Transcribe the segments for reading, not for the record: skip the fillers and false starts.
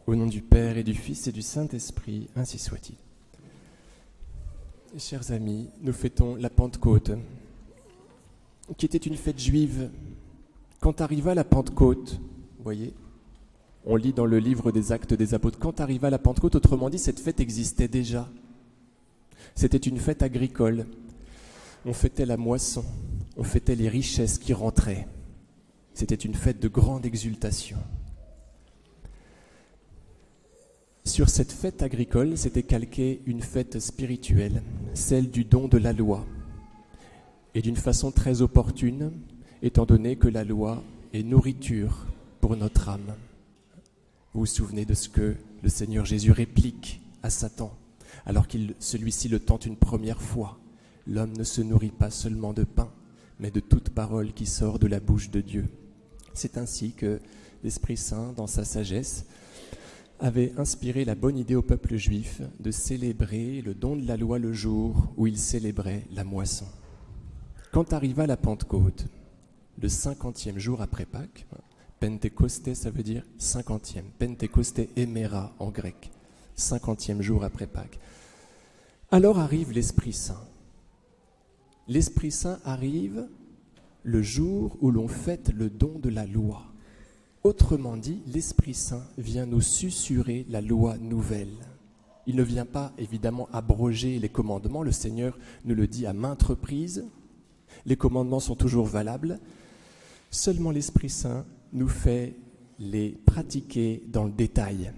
Au nom du Père et du Fils et du Saint-Esprit, ainsi soit-il. Chers amis, nous fêtons la Pentecôte, qui était une fête juive. Quand arriva la Pentecôte, vous voyez, on lit dans le livre des Actes des Apôtres, quand arriva la Pentecôte, autrement dit, cette fête existait déjà. C'était une fête agricole. On fêtait la moisson, on fêtait les richesses qui rentraient. C'était une fête de grande exultation. Sur cette fête agricole, s'était calquée une fête spirituelle, celle du don de la loi. Et d'une façon très opportune, étant donné que la loi est nourriture pour notre âme. Vous vous souvenez de ce que le Seigneur Jésus réplique à Satan, alors que celui-ci le tente une première fois. L'homme ne se nourrit pas seulement de pain, mais de toute parole qui sort de la bouche de Dieu. C'est ainsi que l'Esprit Saint, dans sa sagesse, avait inspiré la bonne idée au peuple juif de célébrer le don de la loi le jour où il célébrait la moisson. Quand arriva la Pentecôte, le 50e jour après Pâques, Pentecosté, ça veut dire 50e, Pentecosté éméra en grec, 50e jour après Pâques. Alors arrive l'Esprit Saint. L'Esprit Saint arrive le jour où l'on fête le don de la loi. Autrement dit, l'Esprit Saint vient nous susurrer la loi nouvelle. Il ne vient pas, évidemment, abroger les commandements. Le Seigneur nous le dit à maintes reprises. Les commandements sont toujours valables. Seulement l'Esprit Saint nous fait les pratiquer dans le détail.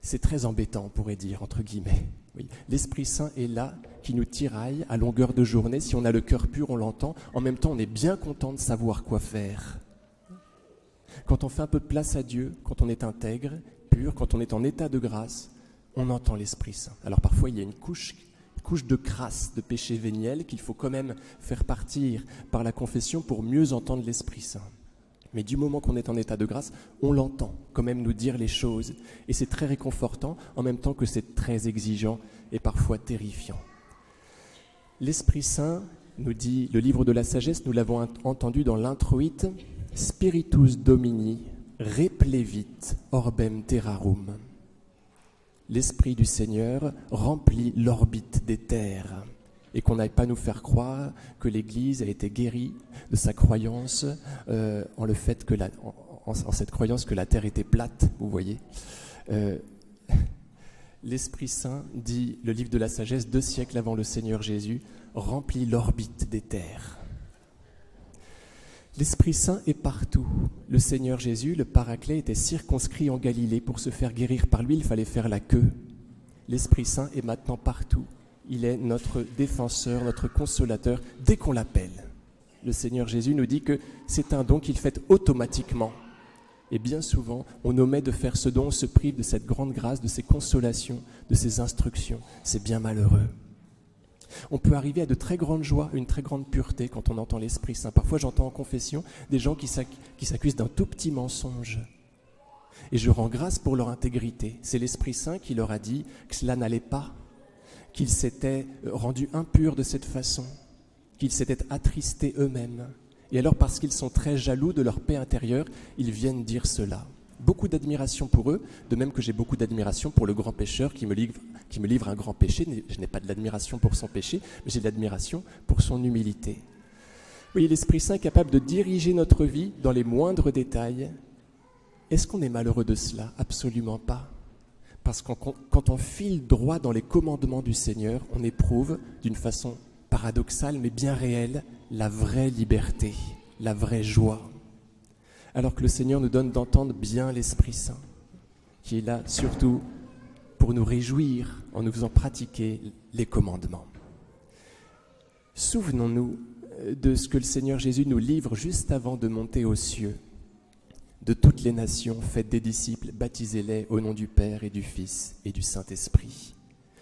C'est très embêtant, on pourrait dire, entre guillemets. Oui. L'Esprit Saint est là, qui nous tiraille à longueur de journée. Si on a le cœur pur, on l'entend. En même temps, on est bien content de savoir quoi faire. Quand on fait un peu de place à Dieu, quand on est intègre, pur, quand on est en état de grâce, on entend l'Esprit Saint. Alors parfois, il y a une couche de crasse, de péché véniel qu'il faut quand même faire partir par la confession pour mieux entendre l'Esprit Saint. Mais du moment qu'on est en état de grâce, on l'entend quand même nous dire les choses. Et c'est très réconfortant, en même temps que c'est très exigeant et parfois terrifiant. L'Esprit Saint, nous dit le livre de la sagesse, nous l'avons entendu dans l'introïte, Spiritus Domini replevit orbem terrarum. L'Esprit du Seigneur remplit l'orbite des terres. Et qu'on n'aille pas nous faire croire que l'Église a été guérie de sa croyance en cette croyance que la terre était plate, vous voyez. L'Esprit Saint, dit le livre de la sagesse, 2 siècles avant le Seigneur Jésus, remplit l'orbite des terres. L'Esprit Saint est partout. Le Seigneur Jésus, le Paraclet, était circonscrit en Galilée. Pour se faire guérir par lui, il fallait faire la queue. L'Esprit Saint est maintenant partout. Il est notre défenseur, notre consolateur, dès qu'on l'appelle. Le Seigneur Jésus nous dit que c'est un don qu'il fait automatiquement. Et bien souvent, on omet de faire ce don, on se prive de cette grande grâce, de ces consolations, de ces instructions. C'est bien malheureux. On peut arriver à de très grandes joies, une très grande pureté quand on entend l'Esprit Saint. Parfois, j'entends en confession des gens qui s'accusent d'un tout petit mensonge. Et je rends grâce pour leur intégrité. C'est l'Esprit Saint qui leur a dit que cela n'allait pas, qu'ils s'étaient rendus impurs de cette façon, qu'ils s'étaient attristés eux-mêmes. Et alors, parce qu'ils sont très jaloux de leur paix intérieure, ils viennent dire cela. Beaucoup d'admiration pour eux, de même que j'ai beaucoup d'admiration pour le grand pécheur qui me livre un grand péché. Je n'ai pas de l'admiration pour son péché, mais j'ai de l'admiration pour son humilité. Vous voyez, l'Esprit Saint est capable de diriger notre vie dans les moindres détails. Est-ce qu'on est malheureux de cela? Absolument pas. Parce que quand on file droit dans les commandements du Seigneur, on éprouve, d'une façon paradoxale mais bien réelle, la vraie liberté, la vraie joie. Alors que le Seigneur nous donne d'entendre bien l'Esprit Saint, qui est là surtout pour nous réjouir en nous faisant pratiquer les commandements. Souvenons-nous de ce que le Seigneur Jésus nous livre juste avant de monter aux cieux. De toutes les nations, faites des disciples, baptisez-les au nom du Père et du Fils et du Saint-Esprit.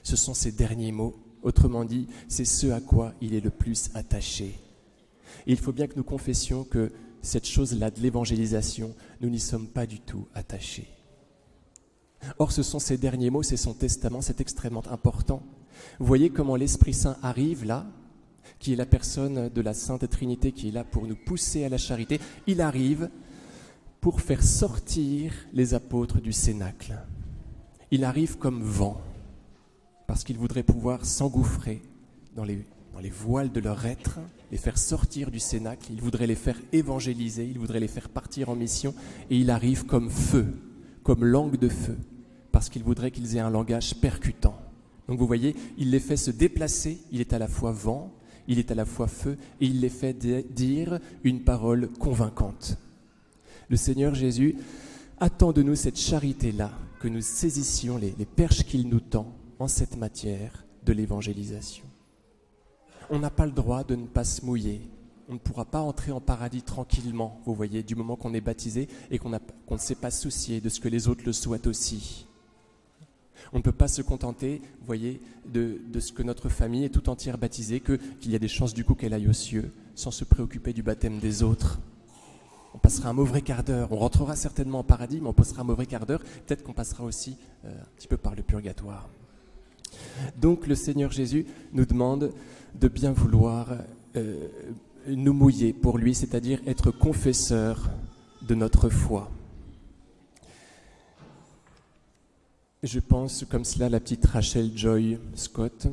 Ce sont ses derniers mots. Autrement dit, c'est ce à quoi il est le plus attaché. Et il faut bien que nous confessions que cette chose-là de l'évangélisation, nous n'y sommes pas du tout attachés. Or, ce sont ses derniers mots, c'est son testament, c'est extrêmement important. Vous voyez comment l'Esprit Saint arrive là, qui est la personne de la Sainte Trinité, qui est là pour nous pousser à la charité. Il arrive pour faire sortir les apôtres du cénacle. Il arrive comme vent, parce qu'il voudrait pouvoir s'engouffrer dans les voiles de leur être, les faire sortir du cénacle, il voudrait les faire évangéliser, il voudrait les faire partir en mission, et il arrive comme feu, comme langue de feu, parce qu'il voudrait qu'ils aient un langage percutant. Donc vous voyez, il les fait se déplacer, il est à la fois vent, il est à la fois feu, et il les fait dire une parole convaincante. Le Seigneur Jésus attend de nous cette charité-là, que nous saisissions les perches qu'il nous tend en cette matière de l'évangélisation. On n'a pas le droit de ne pas se mouiller. On ne pourra pas entrer en paradis tranquillement, vous voyez, du moment qu'on est baptisé et qu'on ne s'est pas soucié de ce que les autres le souhaitent aussi. On ne peut pas se contenter, vous voyez, de ce que notre famille est tout entière baptisée, qu'il y a des chances du coup qu'elle aille aux cieux, sans se préoccuper du baptême des autres. On passera un mauvais quart d'heure, on rentrera certainement en paradis, mais on passera un mauvais quart d'heure, peut-être qu'on passera aussi un petit peu par le purgatoire. Donc le Seigneur Jésus nous demande de bien vouloir nous mouiller pour lui, c'est-à-dire être confesseur de notre foi. Je pense comme cela à la petite Rachel Joy Scott,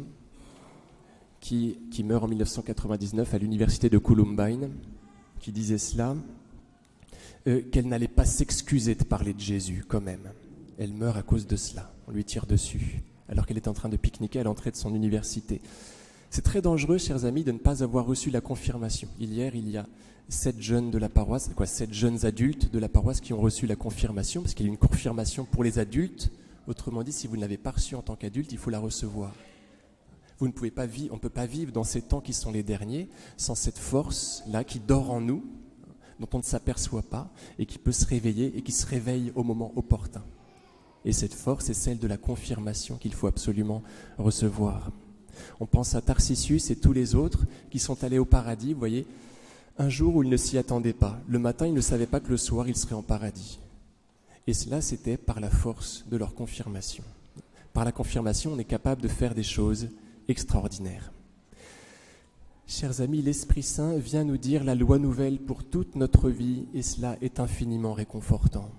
qui meurt en 1999 à l'université de Columbine, qui disait cela, qu'elle n'allait pas s'excuser de parler de Jésus quand même. Elle meurt à cause de cela, on lui tire dessus, alors qu'elle est en train de pique-niquer à l'entrée de son université. C'est très dangereux, chers amis, de ne pas avoir reçu la confirmation. Hier, il y a 7 jeunes de la paroisse, 7 jeunes adultes de la paroisse qui ont reçu la confirmation, parce qu'il y a une confirmation pour les adultes. Autrement dit, si vous ne l'avez pas reçue en tant qu'adulte, il faut la recevoir. On ne peut pas vivre dans ces temps qui sont les derniers sans cette force-là qui dort en nous, dont on ne s'aperçoit pas et qui peut se réveiller et qui se réveille au moment opportun. Et cette force est celle de la confirmation qu'il faut absolument recevoir. On pense à Tarcisius et tous les autres qui sont allés au paradis, vous voyez, un jour où ils ne s'y attendaient pas. Le matin, ils ne savaient pas que le soir, ils seraient en paradis. Et cela, c'était par la force de leur confirmation. Par la confirmation, on est capable de faire des choses extraordinaires. Chers amis, l'Esprit Saint vient nous dire la loi nouvelle pour toute notre vie, et cela est infiniment réconfortant.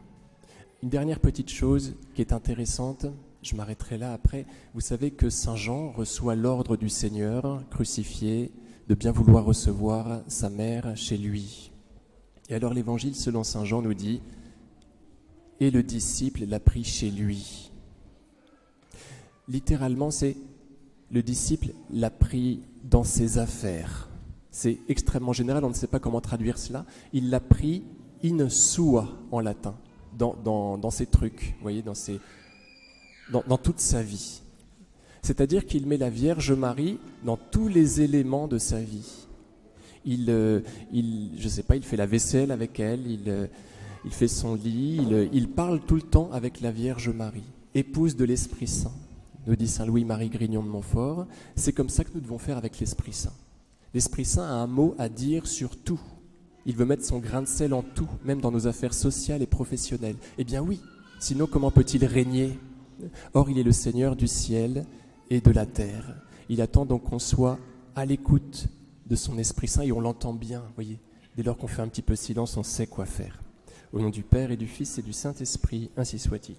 Une dernière petite chose qui est intéressante, je m'arrêterai là après. Vous savez que Saint Jean reçoit l'ordre du Seigneur, crucifié, de bien vouloir recevoir sa mère chez lui. Et alors l'Évangile selon Saint Jean nous dit « Et le disciple l'a pris chez lui ». Littéralement, c'est « le disciple l'a pris dans ses affaires ». C'est extrêmement général, on ne sait pas comment traduire cela. Il l'a pris in sua en latin, dans ses trucs, vous voyez, dans toute sa vie. C'est-à-dire qu'il met la Vierge Marie dans tous les éléments de sa vie. Il fait la vaisselle avec elle, il fait son lit, il parle tout le temps avec la Vierge Marie, épouse de l'Esprit Saint, nous dit Saint Louis-Marie Grignon de Montfort. C'est comme ça que nous devons faire avec l'Esprit Saint. L'Esprit Saint a un mot à dire sur tout. Il veut mettre son grain de sel en tout, même dans nos affaires sociales et professionnelles. Eh bien oui, sinon comment peut-il régner ? Or, il est le Seigneur du ciel et de la terre. Il attend donc qu'on soit à l'écoute de son Esprit Saint et on l'entend bien, vous voyez. Dès lors qu'on fait un petit peu silence, on sait quoi faire. Au nom du Père et du Fils et du Saint-Esprit, ainsi soit-il.